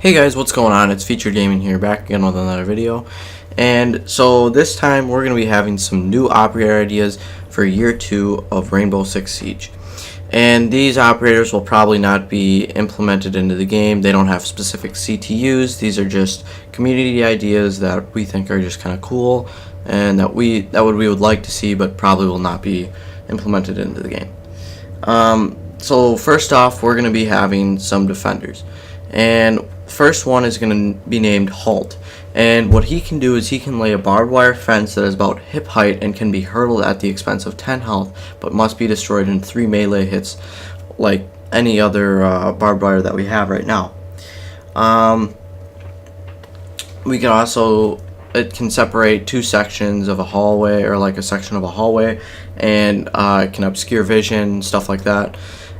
Hey guys, what's going on? It's Featured Gaming here, back again with another video. And so this time we're going to be having some new operator ideas for year 2 of Rainbow Six Siege. And these operators will probably not be implemented into the game. They don't have specific CTUs. These are just community ideas that we think are just kind of cool and that we would like to see, but probably will not be implemented into the game. So first off, we're going to be having some defenders. And first one is going to be named Halt, and what he can do is he can lay a barbed wire fence that is about hip height and can be hurdled at the expense of 10 health, but must be destroyed in 3 melee hits like any other barbed wire that we have right now. We can also, it can separate 2 sections of a hallway, or like a section of a hallway, and it can obscure vision, stuff like that.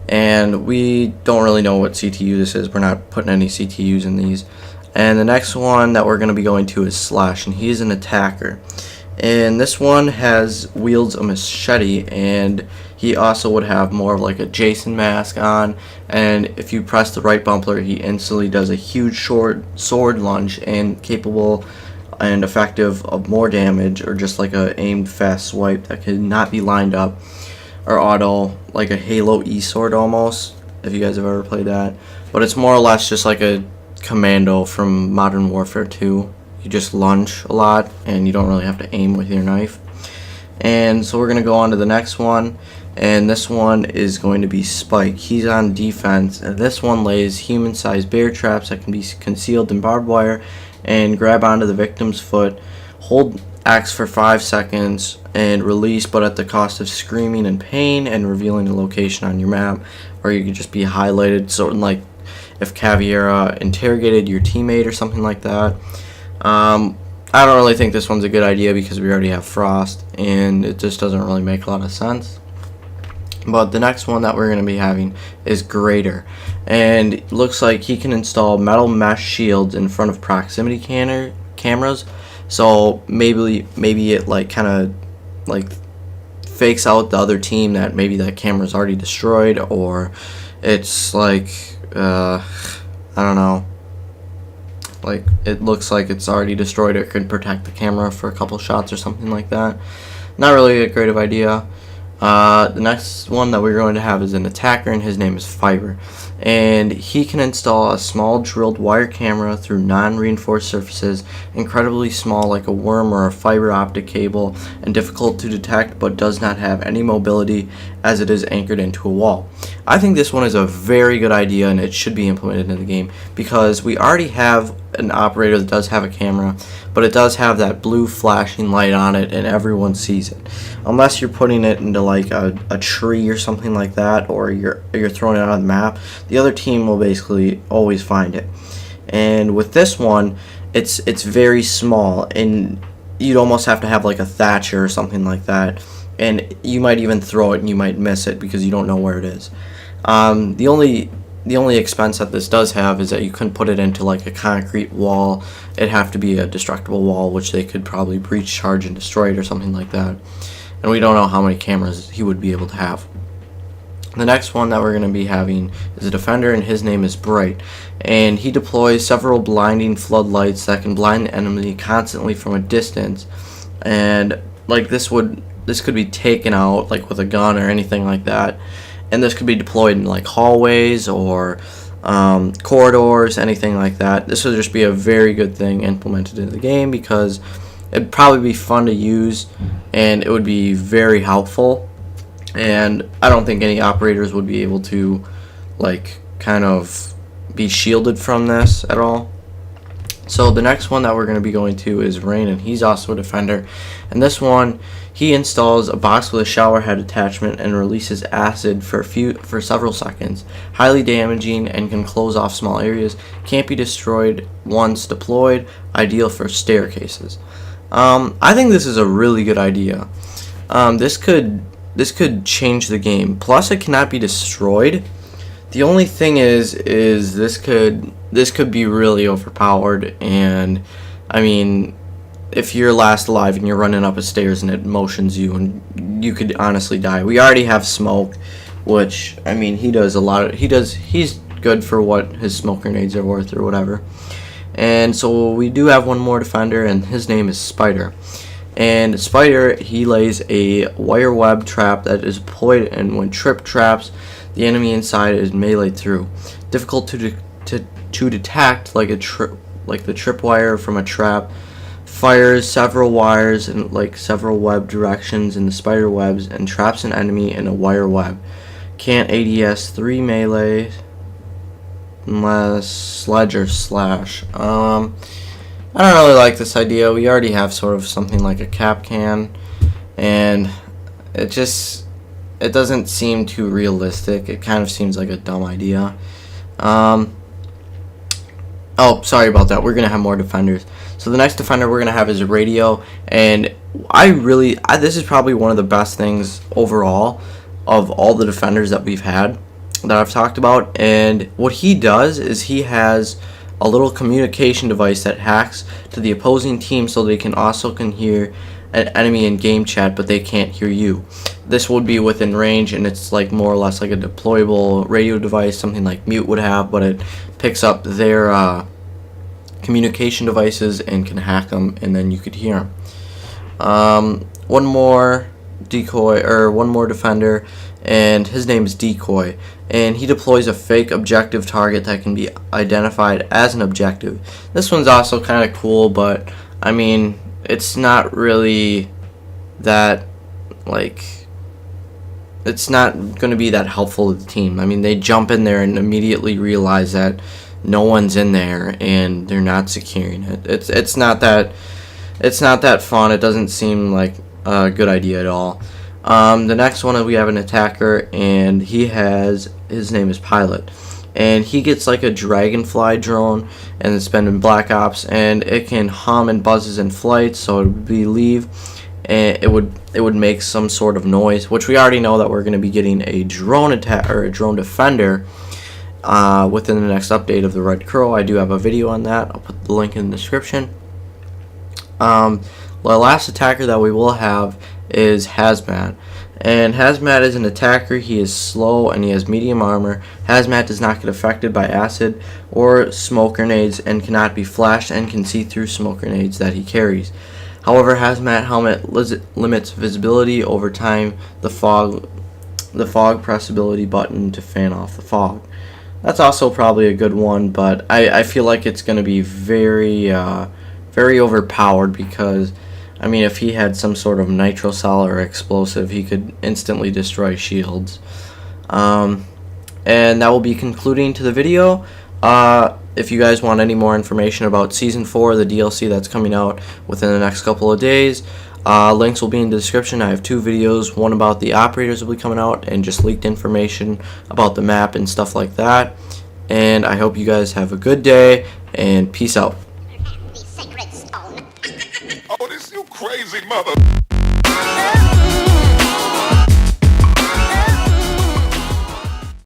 And we don't really know what CTU this is. We're not putting any CTUs in these. And the next one that we're going to be going to is Slash, and he's an attacker. And this one wields a machete, and he also would have more of like a Jason mask on. And if you press the right bumper, he instantly does a huge sword lunge, and capable and effective of more damage, or just like a aimed fast swipe that could not be lined up or auto, like a Halo E-sword almost, if you guys have ever played that. But it's more or less just like a commando from Modern Warfare 2. You just lunge a lot and you don't really have to aim with your knife. And so we're going to go on to the next one, and this one is going to be Spike. He's on defense, and this one lays human-sized bear traps that can be concealed in barbed wire and grab onto the victim's foot, hold X for 5 seconds, and release, but at the cost of screaming in pain and revealing a location on your map, or you could just be highlighted, sort of like if Caveira interrogated your teammate or something like that. I don't really think this one's a good idea because we already have Frost, and it just doesn't really make a lot of sense. But the next one that we're going to be having is Grader, and it looks like he can install metal mesh shields in front of proximity cameras. So maybe it like kind of like fakes out the other team that maybe that camera's already destroyed, or it's like I don't know, like it looks like it's already destroyed. It could protect the camera for a couple shots or something like that. Not really a great idea. The next one that we're going to have is an attacker, and his name is Fiber, and he can install a small drilled wire camera through non-reinforced surfaces, incredibly small like a worm or a fiber optic cable, and difficult to detect, but does not have any mobility as it is anchored into a wall. I think this one is a very good idea, and it should be implemented in the game because we already have an operator that does have a camera, but it does have that blue flashing light on it and everyone sees it. Unless you're putting it into like a tree or something like that, or you're throwing it on the map, the other team will basically always find it. And with this one, it's very small, and you'd almost have to have like a Thatcher or something like that, and you might even throw it and you might miss it because you don't know where it is. The only expense that this does have is that you couldn't put it into like a concrete wall. It'd have to be a destructible wall, which they could probably breach, charge, and destroy it or something like that. And we don't know how many cameras he would be able to have. The next one that we're going to be having is a defender, and his name is Bright. And he deploys several blinding floodlights that can blind the enemy constantly from a distance. And like this could be taken out like with a gun or anything like that. And this could be deployed in like hallways or corridors, anything like that. This would just be a very good thing implemented into the game because it'd probably be fun to use and it would be very helpful. And I don't think any operators would be able to like kind of be shielded from this at all. So the next one that we're going to be going to is Rain, and he's also a defender. And this one, he installs a box with a shower head attachment and releases acid for several seconds. Highly damaging and can close off small areas. Can't be destroyed once deployed. Ideal for staircases. I think this is a really good idea. This could change the game. Plus, it cannot be destroyed. The only thing is this could be really overpowered, and I mean, if you're last alive and you're running up a stairs and it motions you, and you could honestly die. We already have Smoke, which I mean he's good for what his smoke grenades are worth or whatever. And so we do have one more defender, and his name is Spider. And Spider, he lays a wire web trap that is deployed, and when trip traps, the enemy inside is meleeed through. Difficult to detect, like the tripwire from a trap. Fires several wires in like several web directions in the spider webs and traps an enemy in a wire web. Can't ADS 3 melee unless sledge or slash. I don't really like this idea. We already have sort of something like a cap can, and it doesn't seem too realistic. It kind of seems like a dumb idea. Oh, sorry about that. We're going to have more defenders. So the next defender we're going to have is a radio, and this is probably one of the best things overall of all the defenders that we've had that I've talked about. And what he does is he has a little communication device that hacks to the opposing team so they can hear an enemy in game chat, but they can't hear you. This would be within range, and it's like more or less like a deployable radio device, something like Mute would have, but it picks up their communication devices and can hack them, and then you could hear them. One more defender, and his name is Decoy, and he deploys a fake objective target that can be identified as an objective. This one's also kind of cool, but I mean, it's not really that, like, it's not going to be that helpful to the team. I mean, they jump in there and immediately realize that no one's in there and they're not securing it. It's not that fun. It doesn't seem like a good idea at all. The next one, we have an attacker, and his name is Pilot, and he gets like a dragonfly drone, and it's been in Black Ops, and it can hum and buzzes in flight, so it would believe, and it would make some sort of noise, which we already know that we're going to be getting a drone attack or a drone defender within the next update of the Red Crow. I do have a video on that. I'll put the link in the description. The last attacker that we will have is Hazmat, and Hazmat is an attacker. He is slow and he has medium armor. Hazmat does not get affected by acid or smoke grenades and cannot be flashed and can see through smoke grenades that he carries. However, Hazmat helmet limits visibility over time. The fog press ability button to fan off the fog. That's also probably a good one, but I feel like it's going to be very overpowered, because I mean, if he had some sort of nitro cell or explosive, he could instantly destroy shields. And that will be concluding to the video. If you guys want any more information about Season 4, the DLC that's coming out within the next couple of days, links will be in the description. I have 2 videos, one about the operators will be coming out, and just leaked information about the map and stuff like that. And I hope you guys have a good day, and peace out. Oh, this you crazy mother.